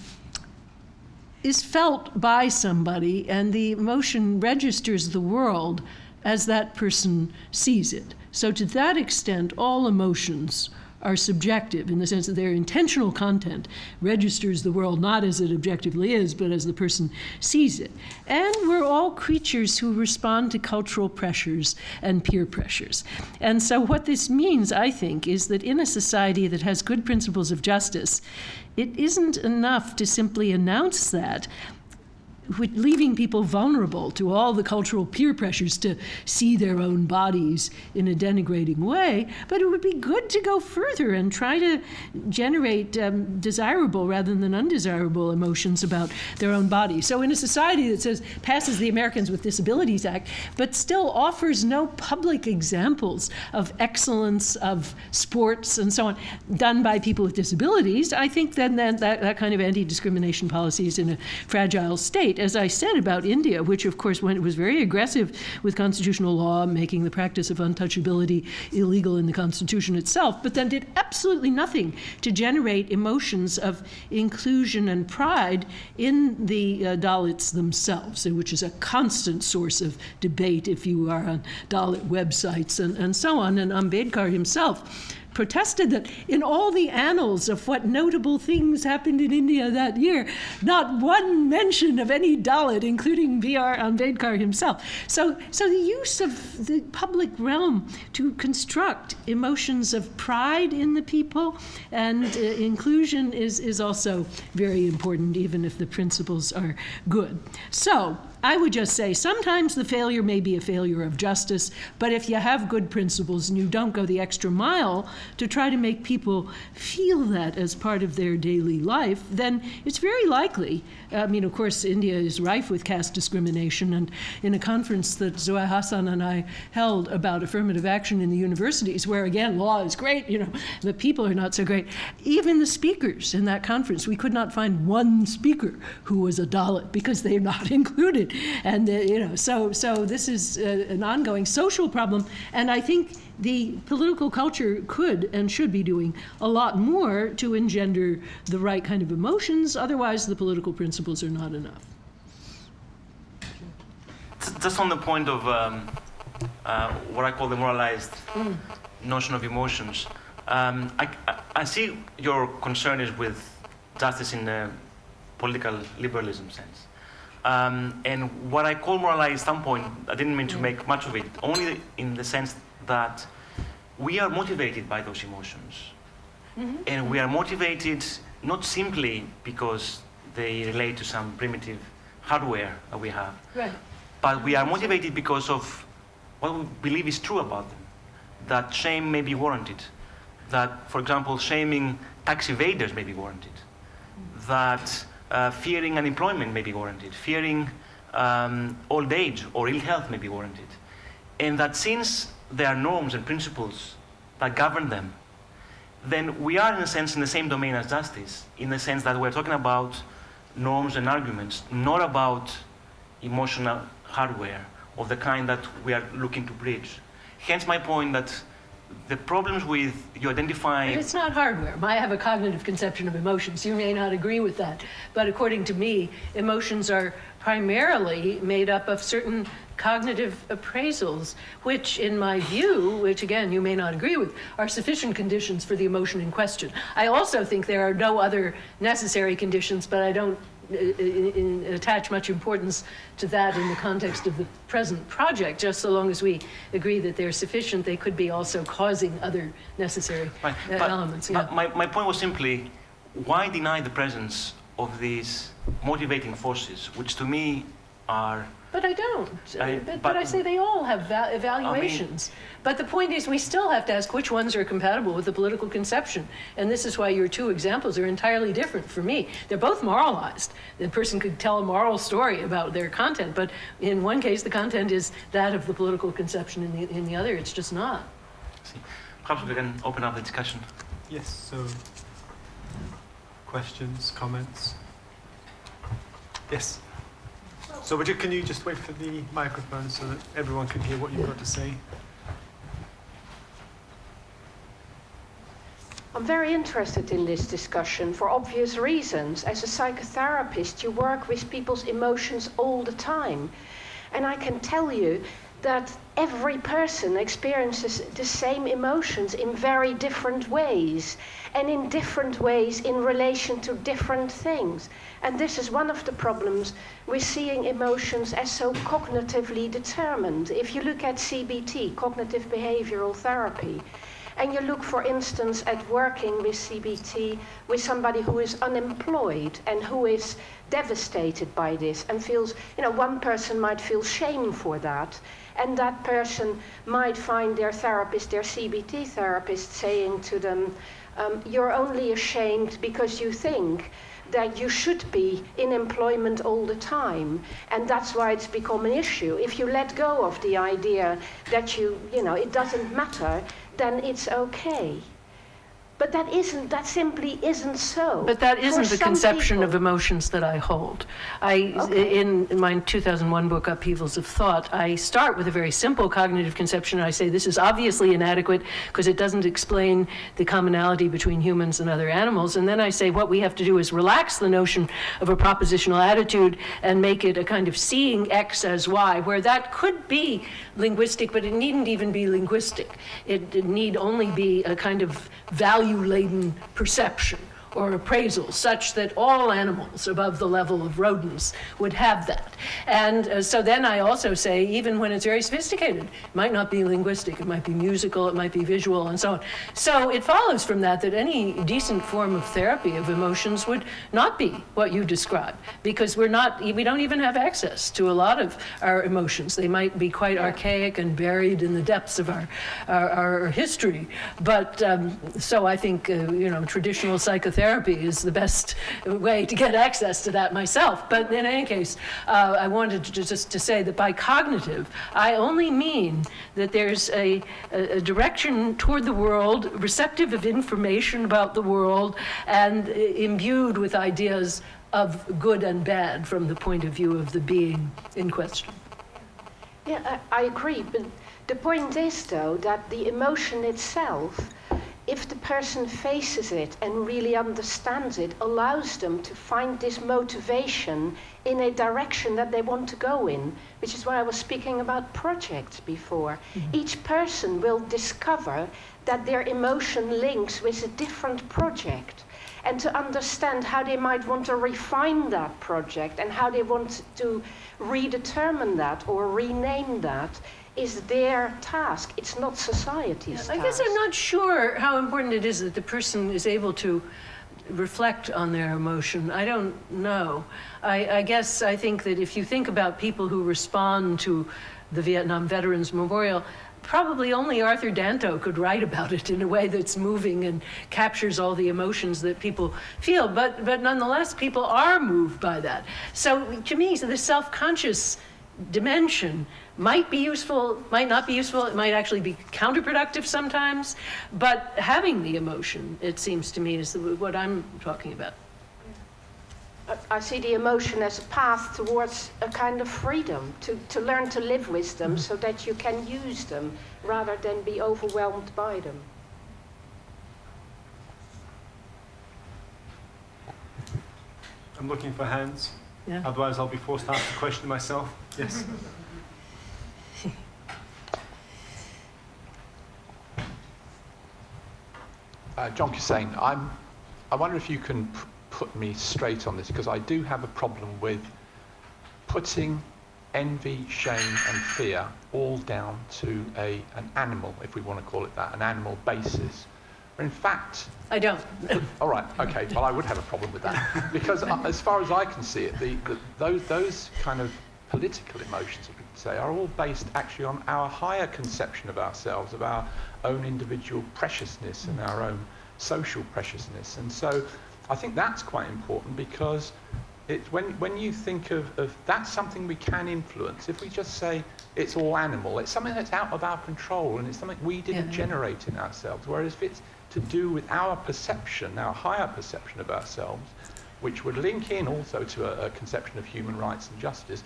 is felt by somebody, and the emotion registers the world as that person sees it. So to that extent, all emotions are subjective in the sense that their intentional content registers the world not as it objectively is, but as the person sees it. And we're all creatures who respond to cultural pressures and peer pressures. And so what this means, I think, is that in a society that has good principles of justice, it isn't enough to simply announce that, leaving people vulnerable to all the cultural peer pressures to see their own bodies in a denigrating way, but it would be good to go further and try to generate desirable rather than undesirable emotions about their own bodies. So in a society that passes the Americans with Disabilities Act, but still offers no public examples of excellence, of sports and so on, done by people with disabilities, I think then that kind of anti-discrimination policy is in a fragile state. As I said about India, which of course was very aggressive with constitutional law, making the practice of untouchability illegal in the Constitution itself, but then did absolutely nothing to generate emotions of inclusion and pride in the Dalits themselves, which is a constant source of debate if you are on Dalit websites and so on. And Ambedkar himself protested that in all the annals of what notable things happened in India that year, not one mention of any Dalit, including B.R. Ambedkar himself. So the use of the public realm to construct emotions of pride in the people and inclusion is also very important, even if the principles are good. So I would just say sometimes the failure may be a failure of justice, but if you have good principles and you don't go the extra mile to try to make people feel that as part of their daily life, then it's very likely. Of course, India is rife with caste discrimination, and in a conference that Zoe Hassan and I held about affirmative action in the universities, where again, law is great, the people are not so great. Even the speakers in that conference, we could not find one speaker who was a Dalit because they're not included. And so this is an ongoing social problem, and I think the political culture could and should be doing a lot more to engender the right kind of emotions. Otherwise, the political principles are not enough. Just on the point of what I call the moralized notion of emotions, I see your concern is with justice in a political liberalism sense. And what I call moralized standpoint, I didn't mean to make much of it, only in the sense that we are motivated by those emotions. Mm-hmm. And we are motivated not simply because they relate to some primitive hardware that we have, right, but we are motivated because of what we believe is true about them, that shame may be warranted, that, for example, shaming tax evaders may be warranted, that fearing unemployment may be warranted, fearing old age or ill health may be warranted, and that since there are norms and principles that govern them, then we are, in a sense, in the same domain as justice, in the sense that we're talking about norms and arguments, not about emotional hardware of the kind that we are looking to bridge. Hence my point that the problems with you identifying... But it's not hardware. I have a cognitive conception of emotions. You may not agree with that. But according to me, emotions are primarily made up of certain cognitive appraisals, which in my view, which again you may not agree with, are sufficient conditions for the emotion in question. I also think there are no other necessary conditions, but I don't attach much importance to that in the context of the present project. Just so long as we agree that they're sufficient, they could be also causing other necessary elements. Yeah. My point was simply, why deny the presence of these motivating forces, which to me are... But I don't. But I say they all have evaluations. But the point is, we still have to ask which ones are compatible with the political conception. And this is why your two examples are entirely different for me. They're both moralized. The person could tell a moral story about their content, but in one case, the content is that of the political conception. In the other, it's just not. Perhaps we can open up the discussion. Yes, so questions, comments? Yes. So can you just wait for the microphone so that everyone can hear what you've got to say? I'm very interested in this discussion for obvious reasons. As a psychotherapist, you work with people's emotions all the time. And I can tell you that every person experiences the same emotions in very different ways, and in different ways in relation to different things. And this is one of the problems with seeing emotions as so cognitively determined. If you look at CBT, cognitive behavioral therapy, and you look, for instance, at working with CBT with somebody who is unemployed and who is devastated by this and feels, one person might feel shame for that, and that person might find their therapist, their CBT therapist, saying to them, you're only ashamed because you think that you should be in employment all the time, and that's why it's become an issue. If you let go of the idea that it doesn't matter, then it's okay. But that simply isn't so. But that isn't the conception people. of emotions that I hold. In my 2001 book, Upheavals of Thought, I start with a very simple cognitive conception. I say this is obviously inadequate because it doesn't explain the commonality between humans and other animals. And then I say what we have to do is relax the notion of a propositional attitude and make it a kind of seeing X as Y, where that could be linguistic, but it needn't even be linguistic. It need only be a kind of value-laden perception or appraisal such that all animals above the level of rodents would have that. And so then I also say, even when it's very sophisticated, it might not be linguistic, it might be musical, it might be visual, and so on. So it follows from that any decent form of therapy of emotions would not be what you describe, because we don't even have access to a lot of our emotions. They might be quite archaic and buried in the depths of our history. But so I think, traditional psychotherapy is the best way to get access to that myself. But in any case, I wanted to say that by cognitive, I only mean that there's a direction toward the world, receptive of information about the world, and imbued with ideas of good and bad from the point of view of the being in question. Yeah, I agree. But the point is, though, that the emotion itself, if the person faces it and really understands it, allows them to find this motivation in a direction that they want to go in, which is why I was speaking about projects before. Mm-hmm. Each person will discover that their emotion links with a different project, and to understand how they might want to refine that project and how they want to redetermine that or rename that is their task. It's not society's task. I guess I'm not sure how important it is that the person is able to reflect on their emotion. I don't know. I guess I think that if you think about people who respond to the Vietnam Veterans Memorial, probably only Arthur Danto could write about it in a way that's moving and captures all the emotions that people feel. But nonetheless, people are moved by that. So to me, the self-conscious dimension might be useful, might not be useful, it might actually be counterproductive sometimes, but having the emotion, it seems to me, is what I'm talking about. I see the emotion as a path towards a kind of freedom, to learn to live with them so that you can use them rather than be overwhelmed by them. I'm looking for hands. Yeah. Otherwise, I'll be forced to ask the question myself. Yes. John Hussain, I wonder if you can put me straight on this, because I do have a problem with putting envy, shame and fear all down to an animal, if we want to call it that, an animal basis. In fact... I don't. All right, okay, well I would have a problem with that. Because as far as I can see it, those kind of political emotions, if we could say, are all based actually on our higher conception of ourselves, of our own individual preciousness and our own social preciousness. And so I think that's quite important, because when you think of that's something we can influence. If we just say it's all animal, it's something that's out of our control and it's something we didn't generate in ourselves. Whereas if it's to do with our perception, our higher perception of ourselves, which would link in also to a conception of human rights and justice,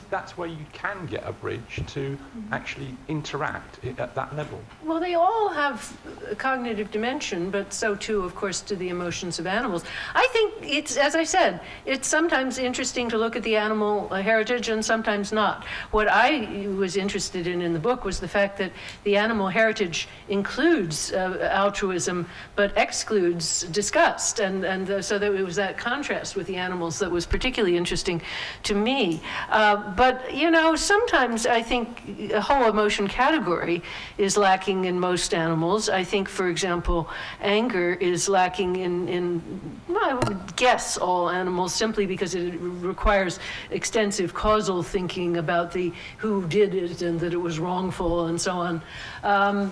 that's where you can get a bridge to actually interact at that level. Well, they all have a cognitive dimension, but so too, of course, do the emotions of animals. I think it's, as I said, it's sometimes interesting to look at the animal heritage and sometimes not. What I was interested in the book was the fact that the animal heritage includes altruism, but excludes disgust. And so there was that contrast with the animals that was particularly interesting to me. But, you know, sometimes I think a whole emotion category is lacking in most animals. I think, for example, anger is lacking in I would guess, all animals, simply because it requires extensive causal thinking about who did it and that it was wrongful and so on.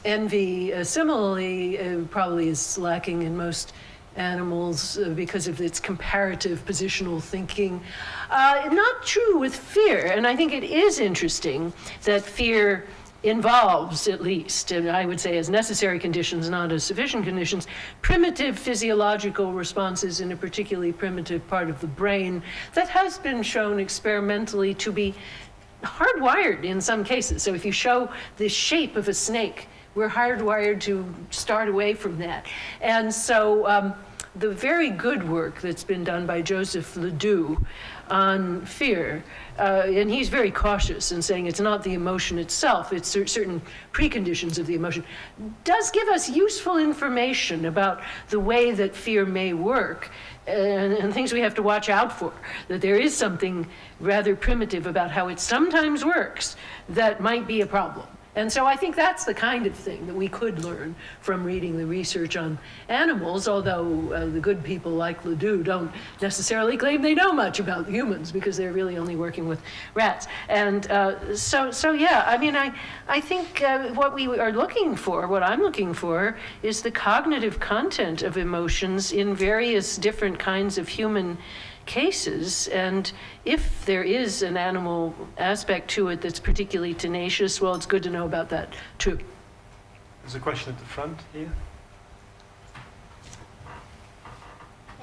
Envy, similarly, probably is lacking in most animals because of its comparative positional thinking. Not true with fear, and I think it is interesting that fear involves, at least, and I would say as necessary conditions, not as sufficient conditions, primitive physiological responses in a particularly primitive part of the brain that has been shown experimentally to be hardwired in some cases. So if you show the shape of a snake, we're hardwired to start away from that. And so the very good work that's been done by Joseph Ledoux on fear, and he's very cautious in saying it's not the emotion itself, it's certain preconditions of the emotion, does give us useful information about the way that fear may work and things we have to watch out for, that there is something rather primitive about how it sometimes works that might be a problem. And so I think that's the kind of thing that we could learn from reading the research on animals, although the good people like Ledoux don't necessarily claim they know much about humans because they're really only working with rats. And so yeah, I mean, I think what we are looking for, what I'm looking for, is the cognitive content of emotions in various different kinds of human cases, and if there is an animal aspect to it that's particularly tenacious, well, it's good to know about that too. There's a question at the front here.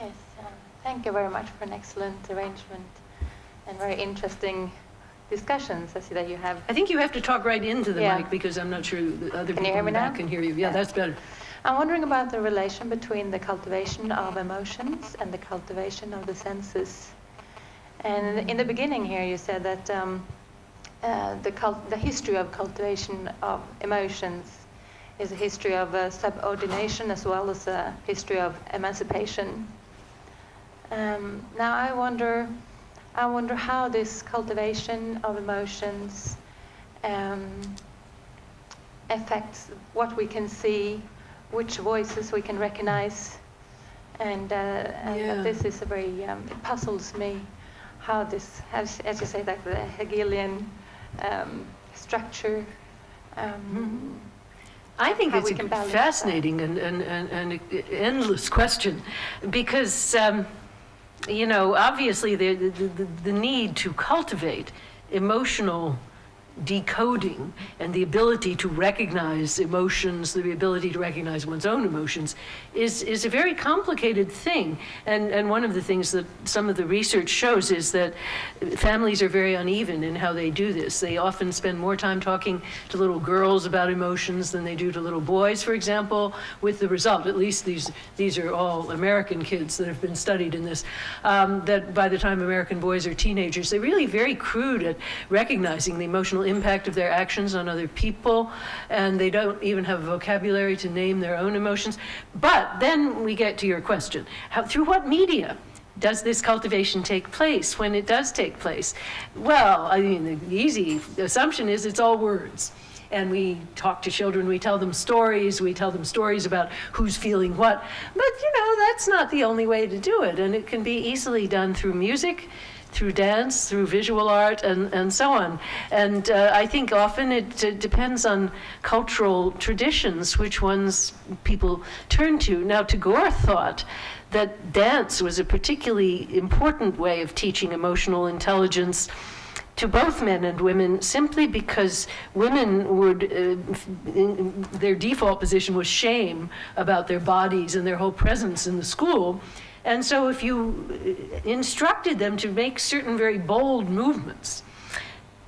Yes, thank you very much for an excellent arrangement and very interesting discussions. I see that you have. I think you have to talk right into the mic because I'm not sure the other people in the back can hear you. Yeah, that's better. I'm wondering about the relation between the cultivation of emotions and the cultivation of the senses. And in the beginning here, you said that the history of cultivation of emotions is a history of subordination as well as a history of emancipation. Now I wonder how this cultivation of emotions affects what we can see, which voices we can recognize, and this is a very, it puzzles me how this has, as you say, like the Hegelian structure. I think how it's we can a balance fascinating and endless question because, obviously the need to cultivate emotional decoding and the ability to recognize emotions, the ability to recognize one's own emotions is a very complicated thing. And one of the things that some of the research shows is that families are very uneven in how they do this. They often spend more time talking to little girls about emotions than they do to little boys, for example, with the result, at least these are all American kids that have been studied in this, that by the time American boys are teenagers, they're really very crude at recognizing the emotional impact of their actions on other people, and they don't even have a vocabulary to name their own emotions. But then we get to your question, through what media does this cultivation take place when it does take place? Well, I mean, the easy assumption is it's all words. And we talk to children, we tell them stories about who's feeling what. But, that's not the only way to do it. And it can be easily done through music, through dance, through visual art, and so on. And I think often it depends on cultural traditions, which ones people turn to. Now, Tagore thought that dance was a particularly important way of teaching emotional intelligence to both men and women, simply because women would, their default position was shame about their bodies and their whole presence in the school. And so if you instructed them to make certain very bold movements,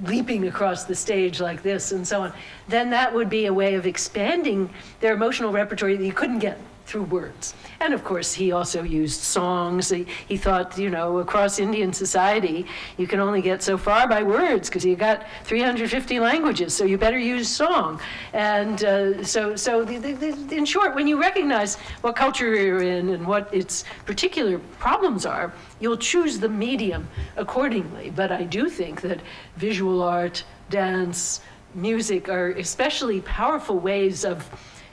leaping across the stage like this and so on, then that would be a way of expanding their emotional repertoire that you couldn't get through words. And of course, he also used songs. He thought, across Indian society, you can only get so far by words because you got 350 languages, so you better use song. And in short, when you recognize what culture you're in and what its particular problems are, you'll choose the medium accordingly. But I do think that visual art, dance, music are especially powerful ways of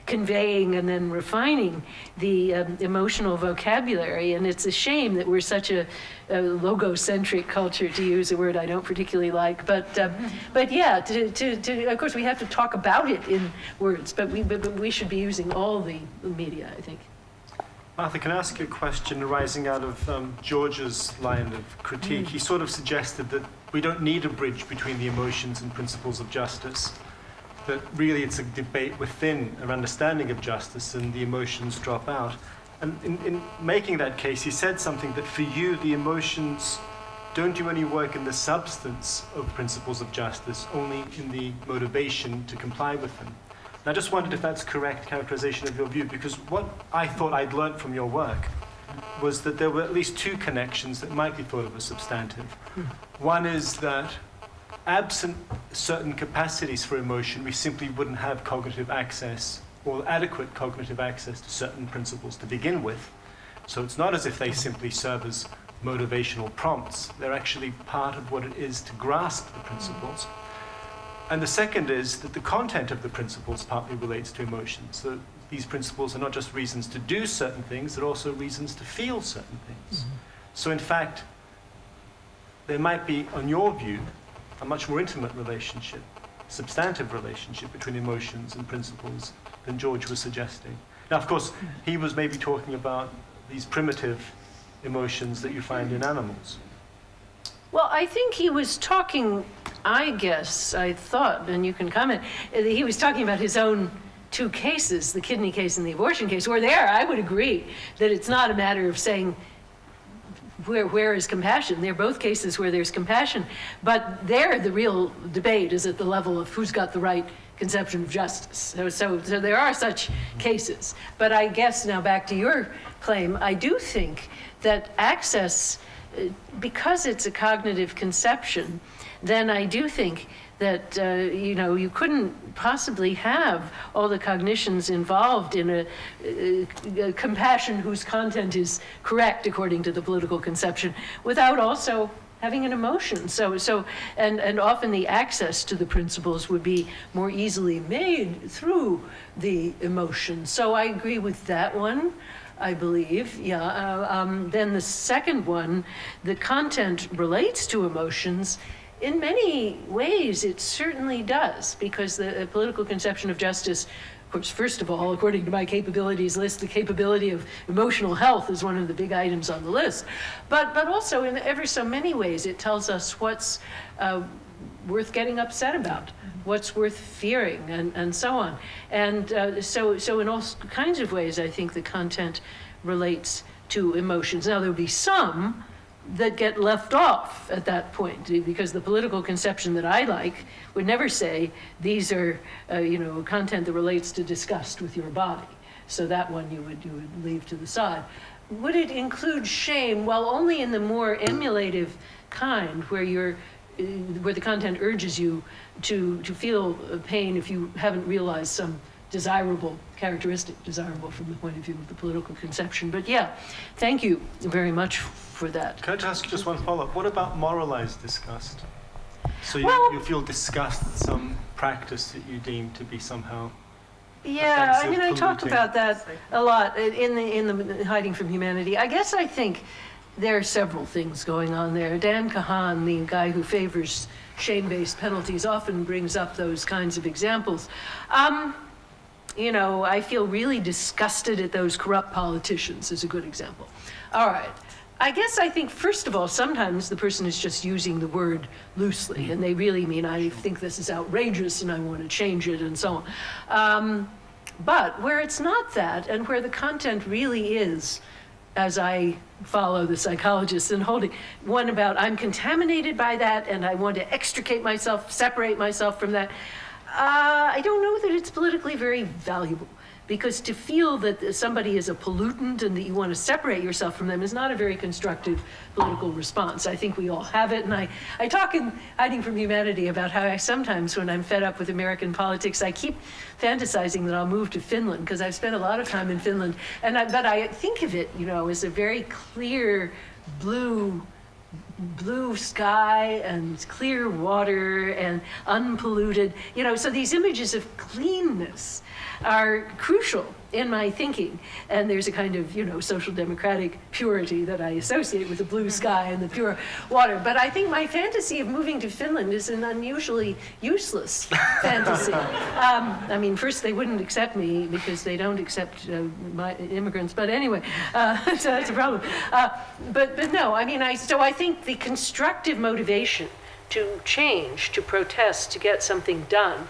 conveying and then refining the emotional vocabulary. And it's a shame that we're such a logocentric culture, to use a word I don't particularly like. But yeah, of course we have to talk about it in words, but we should be using all the media, I think. Martha, can I ask you a question arising out of George's line of critique? He sort of suggested that we don't need a bridge between the emotions and principles of justice, that really it's a debate within an understanding of justice and the emotions drop out. And in making that case, he said something that for you, the emotions don't do any work in the substance of principles of justice, only in the motivation to comply with them. And I just wondered if that's correct characterization of your view, because what I thought I'd learned from your work was that there were at least two connections that might be thought of as substantive. One is that absent certain capacities for emotion, we simply wouldn't have cognitive access or adequate cognitive access to certain principles to begin with. So it's not as if they simply serve as motivational prompts. They're actually part of what it is to grasp the principles. And the second is that the content of the principles partly relates to emotions. So these principles are not just reasons to do certain things, they're also reasons to feel certain things. So in fact, there might be, on your view, a much more intimate relationship, substantive relationship between emotions and principles than George was suggesting. Now, of course, he was maybe talking about these primitive emotions that you find in animals. Well, I think he was talking, I thought, and you can comment, he was talking about his own two cases, the kidney case and the abortion case, where there, I would agree that it's not a matter of saying, where is compassion? They're both cases where there's compassion, but there the real debate is at the level of who's got the right conception of justice. So there are such cases. But I guess now back to your claim, I do think that access, because it's a cognitive conception, then I do think that you couldn't possibly have all the cognitions involved in a compassion whose content is correct according to the political conception, without also having an emotion. And often the access to the principles would be more easily made through the emotion. So I agree with that one, I believe. Then the second one, the content relates to emotions in many ways, it certainly does, because the political conception of justice, of course, first of all, according to my capabilities list, the capability of emotional health is one of the big items on the list. But also, in ever so many ways, it tells us what's worth getting upset about, what's worth fearing, and so on. And so in all kinds of ways, I think the content relates to emotions. Now, there'll be some that get left off at that point, because the political conception that I like would never say these are content that relates to disgust with your body. So that one you would leave to the side. Would it include shame? Well, only in the more emulative kind, where the content urges you to feel pain if you haven't realized some desirable characteristic, desirable from the point of view of the political conception. But yeah, thank you very much for that. Can I just ask just one follow-up? What about moralized disgust? So you feel disgust at some practice that you deem to be somehow Yeah, offensive, I talk polluting? about that a lot in the Hiding from Humanity. I guess I think there are several things going on there. Dan Kahan, the guy who favors shame-based penalties, often brings up those kinds of examples. I feel really disgusted at those corrupt politicians is a good example. All right. I think, first of all, sometimes the person is just using the word loosely, and they really mean, I think this is outrageous and I want to change it, and so on. But where it's not that, and where the content really is, as I follow the psychologists and holding one about, I'm contaminated by that and I want to extricate myself, separate myself from that, I don't know that it's politically very valuable. Because to feel that somebody is a pollutant and that you want to separate yourself from them is not a very constructive political response. I think we all have it. And I talk in Hiding from Humanity about how I sometimes, when I'm fed up with American politics, I keep fantasizing that I'll move to Finland, because I've spent a lot of time in Finland. But I think of it, as a very clear blue sky and clear water and unpolluted, so these images of cleanness are crucial in my thinking. And there's a kind of, social democratic purity that I associate with the blue sky and the pure water. But I think my fantasy of moving to Finland is an unusually useless fantasy. First they wouldn't accept me because they don't accept my immigrants. But anyway, so that's a problem. But no, so I think the constructive motivation to change, to protest, to get something done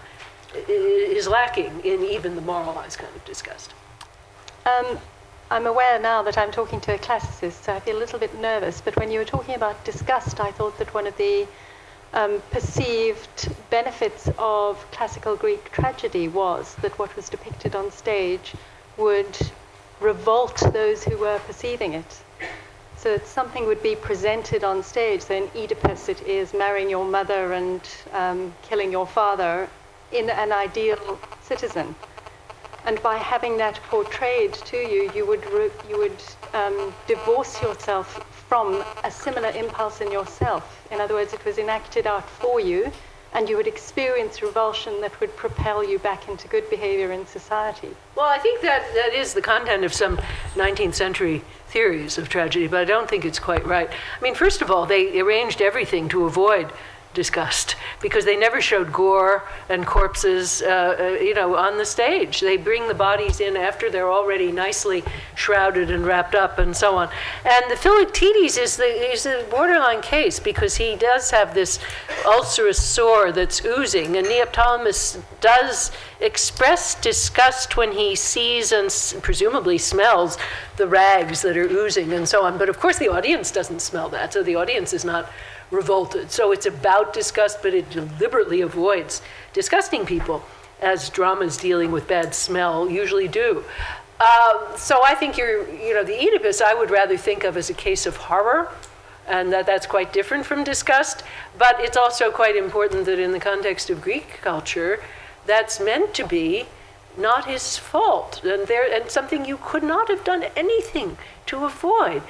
is lacking in even the moralized kind of disgust. I'm aware now that I'm talking to a classicist, so I feel a little bit nervous, but when you were talking about disgust, I thought that one of the perceived benefits of classical Greek tragedy was that what was depicted on stage would revolt those who were perceiving it. So that something would be presented on stage. So in Oedipus, it is marrying your mother and killing your father in an ideal citizen. And by having that portrayed to you, you would divorce yourself from a similar impulse in yourself. In other words, it was enacted out for you, and you would experience revulsion that would propel you back into good behavior in society. Well, I think that is the content of some 19th century theories of tragedy, but I don't think it's quite right. First of all, they arranged everything to avoid disgust, because they never showed gore and corpses, on the stage. They bring the bodies in after they're already nicely shrouded and wrapped up, and so on. And the Philoctetes is the borderline case, because he does have this ulcerous sore that's oozing, and Neoptolemus does express disgust when he sees and presumably smells the rags that are oozing, and so on. But of course, the audience doesn't smell that, so the audience is not revolted. So it's about disgust, but it deliberately avoids disgusting people, as dramas dealing with bad smell usually do. So I think the Oedipus I would rather think of as a case of horror, and that's quite different from disgust. But it's also quite important that in the context of Greek culture, that's meant to be not his fault, and something you could not have done anything to avoid.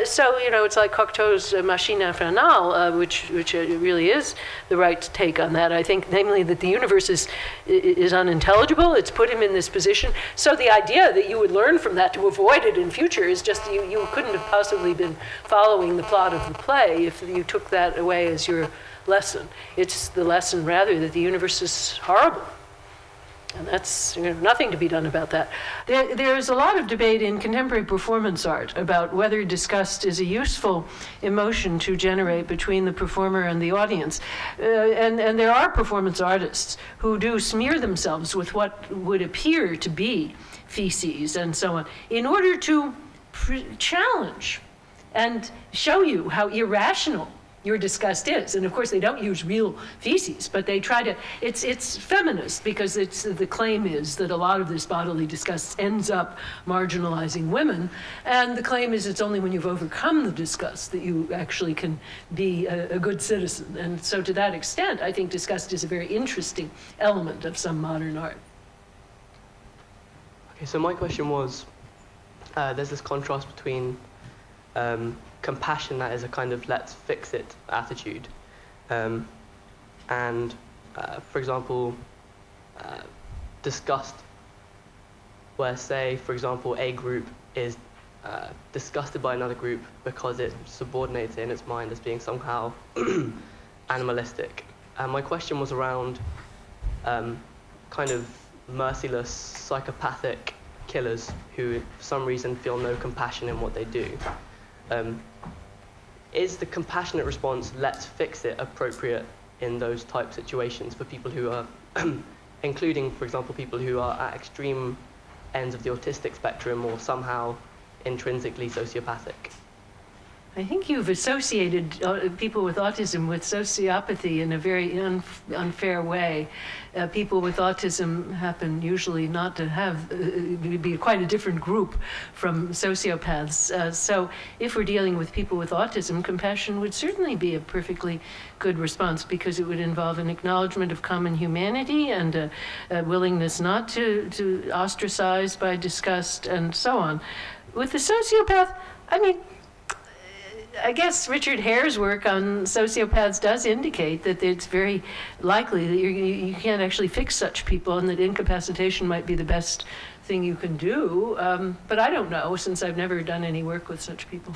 So it's like Cocteau's Machine Infernale, which really is the right take on that. I think, namely, that the universe is unintelligible. It's put him in this position. So the idea that you would learn from that to avoid it in future is just you couldn't have possibly been following the plot of the play if you took that away as your lesson. It's the lesson, rather, that the universe is horrible. And that's nothing to be done about that. There's a lot of debate in contemporary performance art about whether disgust is a useful emotion to generate between the performer and the audience. And there are performance artists who do smear themselves with what would appear to be feces and so on, in order to challenge and show you how irrational your disgust is. And of course, they don't use real feces, but they try to, it's feminist, because the claim is that a lot of this bodily disgust ends up marginalizing women. And the claim is it's only when you've overcome the disgust that you actually can be a good citizen. And so to that extent, I think disgust is a very interesting element of some modern art. Okay, so my question was, there's this contrast between compassion, that is a kind of let's fix it attitude, and for example, disgust, where, say, for example, a group is disgusted by another group because it subordinates it in its mind as being somehow animalistic. And my question was around kind of merciless psychopathic killers who for some reason feel no compassion in what they do. Is the compassionate response, let's fix it, appropriate in those type situations for people who are, including, for example, people who are at extreme ends of the autistic spectrum or somehow intrinsically sociopathic? I think you've associated people with autism with sociopathy in a very unfair way. People with autism happen usually not to have, be quite a different group from sociopaths. So if we're dealing with people with autism, compassion would certainly be a perfectly good response, because it would involve an acknowledgement of common humanity and a willingness not to ostracize by disgust and so on. With the sociopath, I mean, I guess Richard Hare's work on sociopaths does indicate that it's very likely that you can't actually fix such people, and that incapacitation might be the best thing you can do. But I don't know, since I've never done any work with such people.